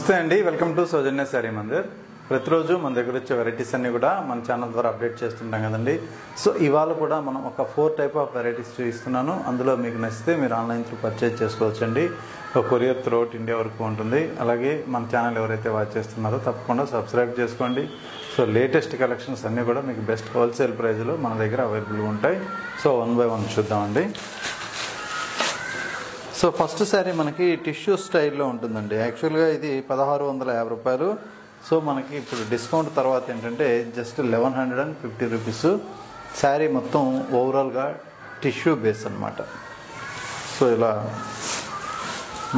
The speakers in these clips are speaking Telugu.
నమస్తే అండి, వెల్కమ్ టు సౌజన్య శారీ మందిర్. ప్రతిరోజు మన దగ్గర వచ్చే వెరైటీస్ అన్నీ కూడా మన ఛానల్ ద్వారా అప్డేట్ చేస్తుంటాం కదండి. సో ఇవాళ కూడా మనం ఒక 4 టైప్ ఆఫ్ వెరైటీస్ చూపిస్తున్నాను. అందులో మీకు నచ్చితే మీరు ఆన్లైన్ త్రూ పర్చేజ్ చేసుకోవచ్చండి. కొరియర్ త్రూఅవుట్ ఇండియా వరకు ఉంటుంది. అలాగే మన ఛానల్ ఎవరైతే వాచ్ చేస్తున్నారో తప్పకుండా సబ్స్క్రైబ్ చేసుకోండి. సో లేటెస్ట్ కలెక్షన్స్ అన్నీ కూడా మీకు బెస్ట్ హోల్సేల్ ప్రైస్లో మన దగ్గర అవైలబుల్గా ఉంటాయి. సో 1 by 1 చూద్దామండి. సో ఫస్ట్ శారీ మనకి టిష్యూ స్టైల్లో ఉంటుందండి. యాక్చువల్గా ఇది 1650 రూపాయలు. సో మనకి ఇప్పుడు డిస్కౌంట్ తర్వాత ఏంటంటే జస్ట్ 1150 రూపీస్. శారీ మొత్తం ఓవరాల్గా టిష్యూ బేస్ అనమాట. సో ఇలా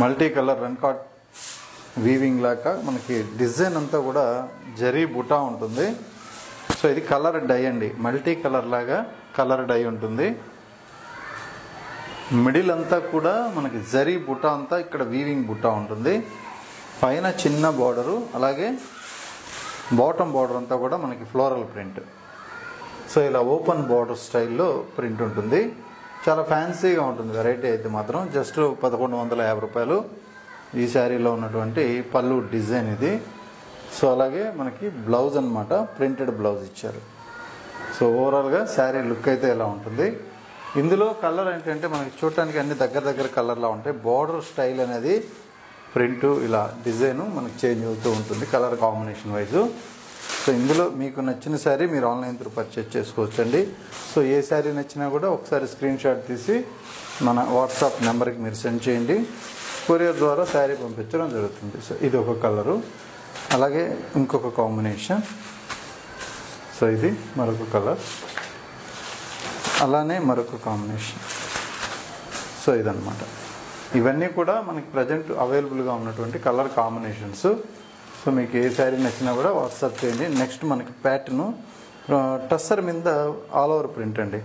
మల్టీ కలర్ రన్కాట్ వీవింగ్ లాగా మనకి డిజైన్ అంతా కూడా జరీ బుటా ఉంటుంది. సో ఇది కలర్ డై అండి, మల్టీ కలర్ లాగా కలర్ డై ఉంటుంది. మిడిల్ అంతా కూడా మనకి జరీ బుటా అంతా ఇక్కడ వీవింగ్ బుటా ఉంటుంది. పైన చిన్న బార్డరు, అలాగే బాటమ్ బార్డర్ అంతా కూడా మనకి ఫ్లోరల్ ప్రింట్. సో ఇలా ఓపెన్ బార్డర్ స్టైల్లో ప్రింట్ ఉంటుంది. చాలా ఫ్యాన్సీగా ఉంటుంది వెరైటీ అయితే మాత్రం. జస్ట్ 1150 రూపాయలు. ఈ శారీలో ఉన్నటువంటి పళ్ళు డిజైన్ ఇది. సో అలాగే మనకి బ్లౌజ్ అనమాట, ప్రింటెడ్ బ్లౌజ్ ఇచ్చారు. సో ఓవరాల్గా శారీ లుక్ అయితే ఇలా ఉంటుంది. ఇందులో కలర్ ఏంటంటే మనకి చూడటానికి అన్ని దగ్గర కలర్లా ఉంటాయి. బార్డర్ స్టైల్ అనేది ప్రింట్ ఇలా డిజైను మనకి చేంజ్ అవుతూ ఉంటుంది కలర్ కాంబినేషన్ వైజు. సో ఇందులో మీకు నచ్చిన శారీ మీరు ఆన్లైన్ త్రూ పర్చేజ్ చేసుకోవచ్చండి. సో ఏ శారీ నచ్చినా కూడా ఒకసారి స్క్రీన్ షాట్ తీసి మన వాట్సాప్ నెంబర్కి మీరు సెండ్ చేయండి. కొరియర్ ద్వారా శారీ పంపించడం జరుగుతుంది. సో ఇది ఒక కలరు, అలాగే ఇంకొక కాంబినేషన్. సో ఇది మరొక కలర్, అలానే మరొక కాంబినేషన్. సో ఇదన్నమాట. ఇవన్నీ కూడా మనకి ప్రజెంట్ అవైలబుల్గా ఉన్నటువంటి కలర్ కాంబినేషన్స్. సో మీకు ఏ శారీ నచ్చినా కూడా వాట్సాప్ చేయండి. నెక్స్ట్ మనకి ప్యాటర్ను టస్సర్ మీద ఆల్ ఓవర్ ప్రింట్ అండి.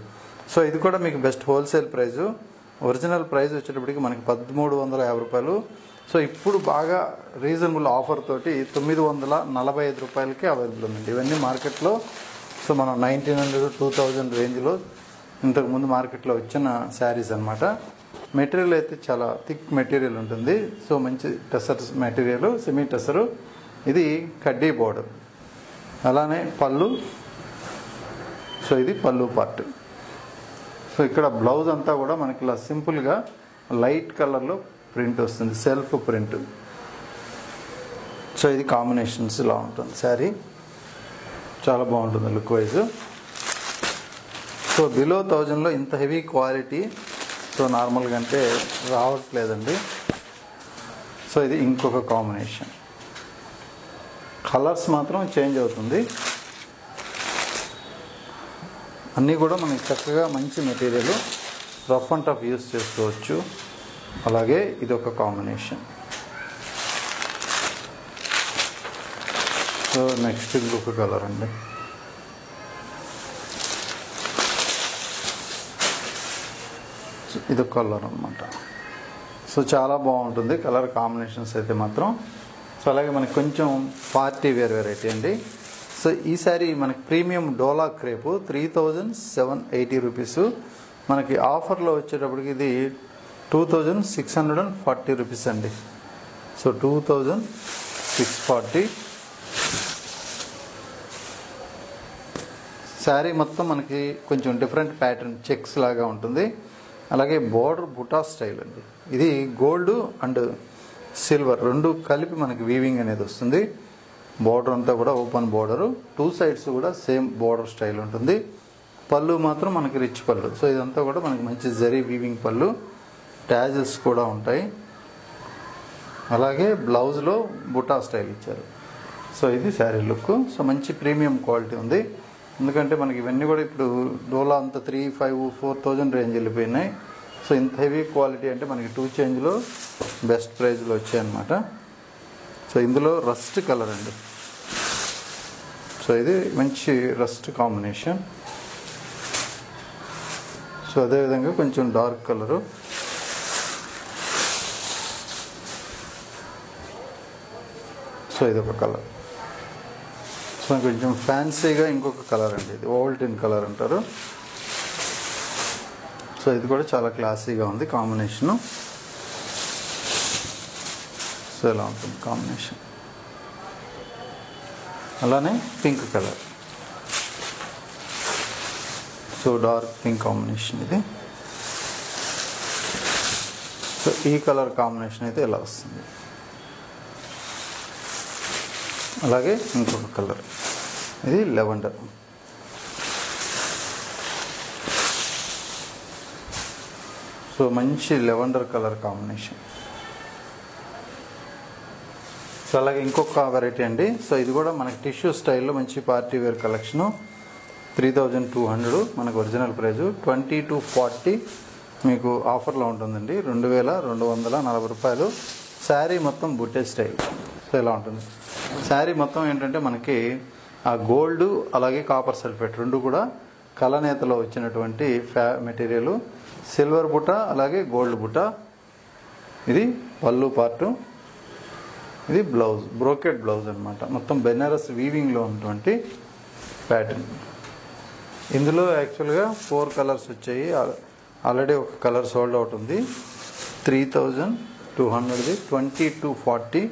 సో ఇది కూడా మీకు best wholesale price. Original price వచ్చేటప్పటికి మనకి 1350 రూపాయలు. సో ఇప్పుడు బాగా రీజనబుల్ ఆఫర్ తోటి 945 రూపాయలకి అవైలబుల్ ఉందండి. ఇవన్నీ మార్కెట్లో సో మనం 1900 2000 రేంజ్లో ఇంతకుముందు మార్కెట్లో వచ్చిన శారీస్ అనమాట. మెటీరియల్ అయితే చాలా థిక్ మెటీరియల్ ఉంటుంది. సో మంచి టసర్ మెటీరియల్, సెమీ టసరు. ఇది కడ్డీ బోర్డర్, అలానే పళ్ళు. సో ఇది పళ్ళు పార్ట్. సో ఇక్కడ బ్లౌజ్ అంతా కూడా మనకి ఇలా సింపుల్గా లైట్ కలర్లో ప్రింట్ వస్తుంది, సెల్ఫ్ ప్రింట్. సో ఇది కాంబినేషన్స్ ఇలా ఉంటుంది శారీ. చాలా బాగుంటుంది లుక్ వైజ్. సో బిలో 1000లో ఇంత హెవీ క్వాలిటీ సో నార్మల్గా అంటే రావట్లేదండి. సో ఇది ఇంకొక కాంబినేషన్. కలర్స్ మాత్రం చేంజ్ అవుతుంది. అన్నీ కూడా మనకి చక్కగా మంచి material, rough and tough use చేసుకోవచ్చు. అలాగే ఇది ఒక కాంబినేషన్. సో నెక్స్ట్ ఇంకొక కలర్ అండి. ఇది కలర్ అనమాట. సో చాలా బాగుంటుంది కలర్ కాంబినేషన్స్ అయితే మాత్రం. సో అలాగే మనకి కొంచెం పార్టీ వేర్ వెరైటీ అండి. సో ఈ శారీ మనకి ప్రీమియం డోలా క్రేపు 3780 రూపీస్. మనకి ఆఫర్లో వచ్చేటప్పటికి ఇది 2640 రూపీస్ అండి. సో 2640. శారీ మొత్తం మనకి కొంచెం డిఫరెంట్ ప్యాటర్న్ చెక్స్ లాగా ఉంటుంది. అలాగే బోర్డర్ బుటా స్టైల్ అండి. ఇది గోల్డ్ అండ్ సిల్వర్ రెండు కలిపి మనకి వీవింగ్ అనేది వస్తుంది. బోర్డర్ అంతా కూడా ఓపెన్ బోర్డరు, 2 సైడ్స్ కూడా సేమ్ బోర్డర్ స్టైల్ ఉంటుంది. పళ్ళు మాత్రం మనకి రిచ్ పళ్ళు. సో ఇదంతా కూడా మనకి మంచి జరీ వీవింగ్ పళ్ళు, ట్యాజెస్ కూడా ఉంటాయి. అలాగే బ్లౌజ్లో బుటా స్టైల్ ఇచ్చారు. సో ఇది శారీ లుక్. సో మంచి ప్రీమియం క్వాలిటీ ఉంది. ఎందుకంటే మనకి ఇవన్నీ కూడా ఇప్పుడు డోలా అంతా 3500-4000 రేంజ్ వెళ్ళిపోయినాయి. సో ఇంత హెవీ క్వాలిటీ అంటే మనకి 2 చేంజ్లో బెస్ట్ ప్రైజ్లో వచ్చాయన్నమాట. సో ఇందులో రస్ట్ కలర్ అండి. సో ఇది మంచి రస్ట్ కాంబినేషన్. సో అదేవిధంగా కొంచెం డార్క్ కలరు. సో ఇదొక కలర్. సో కొంచెం ఫ్యాన్సీగా ఇంకొక కలర్ అండి. ఇది ఓవల్టిన్ కలర్ అంటారు. సో ఇది కూడా చాలా క్లాసీగా ఉంది కాంబినేషను. సో ఇలా ఉంటుంది కాంబినేషన్. అలానే pink colour. So dark pink combination ఇది. సో ఈ కలర్ కాంబినేషన్ అయితే ఇలా వస్తుంది. అలాగే ఇంకొక కలర్, ఇది లెవెండర్. సో మంచి లెవెండర్ కలర్ కాంబినేషన్. సో అలాగే ఇంకొక వెరైటీ అండి. సో ఇది కూడా మనకి టిష్యూ స్టైల్లో మంచి పార్టీ వేర్ కలెక్షను. 3200 మనకు ఒరిజినల్ ప్రైజు. 20 to 40 మీకు ఆఫర్లో ఉంటుందండి. 2240 రూపాయలు. శారీ మొత్తం బుట్టే స్టైల్. సో ఇలా ఉంటుంది. శారీ మొత్తం ఏంటంటే మనకి ఆ గోల్డ్ అలాగే కాపర్ సల్ఫేట్ రెండు కూడా కలనేతలో వచ్చినటువంటి మెటీరియల్. సిల్వర్ బుట్ట అలాగే గోల్డ్ బుట్ట. ఇది పళ్ళు పార్టు, ఇది బ్లౌజ్, బ్రోకెట్ బ్లౌజ్ అనమాట. మొత్తం బెనారస్ వీవింగ్లో ఉన్నటువంటి ప్యాటర్న్. ఇందులో యాక్చువల్గా 4 కలర్స్ వచ్చాయి. ఆల్రెడీ ఒక కలర్ సోల్డ్ అవుట్ ఉంది. 3200ది 20 to 40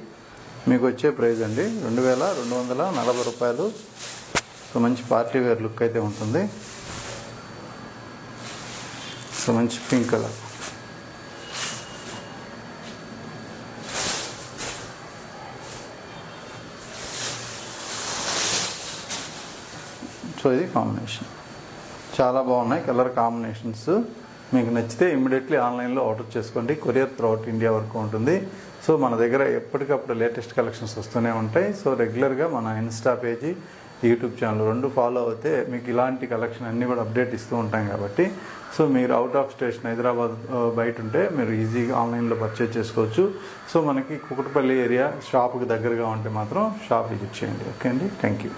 మీకు వచ్చే ప్రైస్ అండి. 2240 రూపాయలు. సో మంచి పార్టీ వేర్ లుక్ అయితే ఉంటుంది. సో మంచి పింక్ కలర్. సో ఇది కాంబినేషన్ చాలా బాగున్నాయి కలర్ కాంబినేషన్స్. మీకు నచ్చితే ఇమ్మీడియట్లీ ఆన్లైన్లో ఆర్డర్ చేసుకోండి. కొరియర్ త్రూఅవుట్ ఇండియా వరకు ఉంటుంది. సో మన దగ్గర ఎప్పటికప్పుడు లేటెస్ట్ కలెక్షన్స్ వస్తూనే ఉంటాయి. సో రెగ్యులర్గా మన ఇన్స్టా పేజీ, యూట్యూబ్ ఛానల్ రెండు ఫాలో అవుతే మీకు ఇలాంటి కలెక్షన్ అన్నీ కూడా అప్డేట్ ఇస్తూ ఉంటాం కాబట్టి సో మీరు అవుట్ ఆఫ్ స్టేషన్ హైదరాబాద్ బయట ఉంటే మీరు ఈజీగా ఆన్లైన్లో పర్చేజ్ చేసుకోవచ్చు. సో మనకి కుకట్పల్లి ఏరియా షాప్కి దగ్గరగా ఉంటే మాత్రం షాప్ విజిట్ చేయండి. ఓకే అండి, థ్యాంక్ యూ.